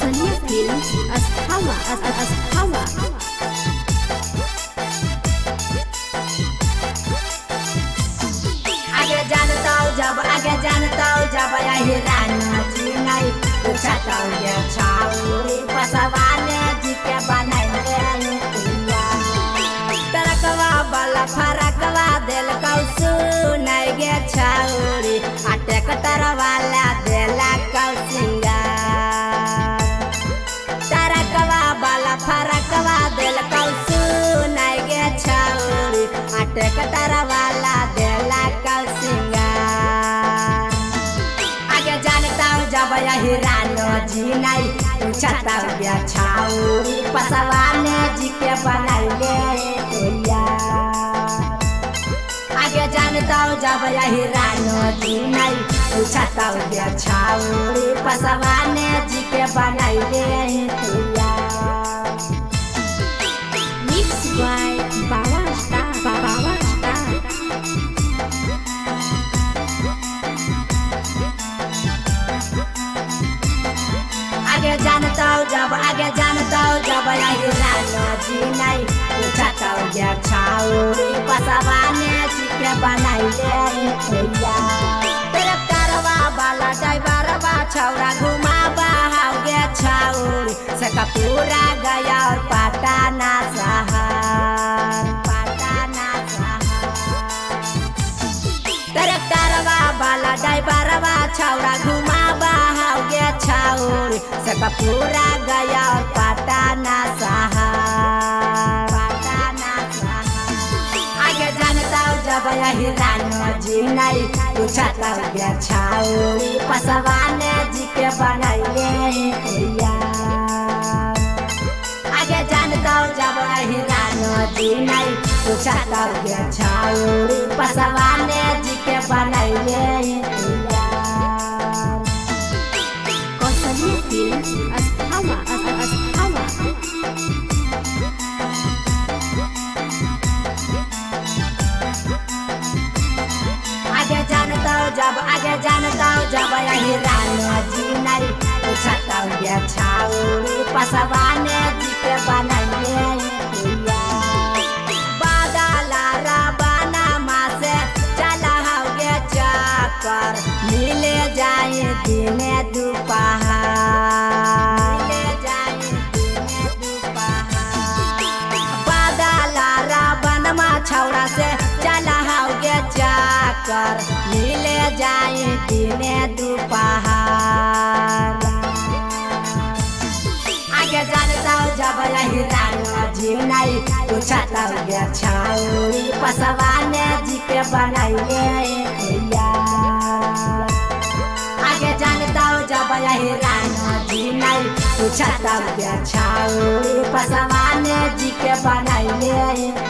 Kaushalya films अस्थावा अस्थावा आगे जानता हूँ जब यही राना जी नहीं पूछता हूँ ये छाऊरी पसवाने जी के बनाएंगे तरकवा वाला फरकवा दिल कौसु नहीं गे छाऊरी आटे कतर वाला दिला कौसिंगा तरकवा वाला फरकवा दिल कौसु नहीं गे छाऊरी आटे कतर वाला दिला कौसिंगा आगे जानता हूँ जब यही रानो जी नहीं पूछता हूँ ये छाऊरी पसवाने जी के बनाएंगे आगे जानता हूँ जब यही रानो जी नहीं पूछता हूँ ये छाऊरी पसवाने जी के बनाएंगे मिक्स बाय बाबा स्टार आगे जानता हूँ जब यही रानो जी नहीं पूछता हूँ ये छाऊरी पसवाने जी के बनाएंगे तेरे कारवा वाला ड्राइवरवा छौरा घुमावा हाउगे छाऊरी से पूरा गया और पटाना शहर तेरे कारवा वाला ड्राइवरवा छौरा घुमावा हाउगे छाऊरी से पूरा गया और पटाना शहर आगे जानता हूँ जब यही रानो जी नहीं पूछता हूँ ये छाऊरी पसवाने जी के बनाएंगे आगे जानता हूँ जब यही रानो जी नहीं पूछता हूँ ये छाऊरी पसवाने जी के बनाएंगे कौशल्या फिल्म्स अस्थावा आगे जानता हूँ जब यही रानो जी नहीं पूछता हूँ ये छाऊरी पसवाने जी के बनाएंगे बादला रबाना माँ से चला होगे चक्कर मिले जाए दिने दोपहर बादला रबाना छौड़ा से चला होगे चक्कर मिले जाए दिने दोपहर आगे जानता हूँ जब यही रानो जी नहीं पूछता हूँ ये छाऊरी पसवाने जी के बनाएंगे आगे जानता हूँ जब यही रानो जी नहीं पूछता हूँ ये छाऊरी पसवाने जी के बनाएंगे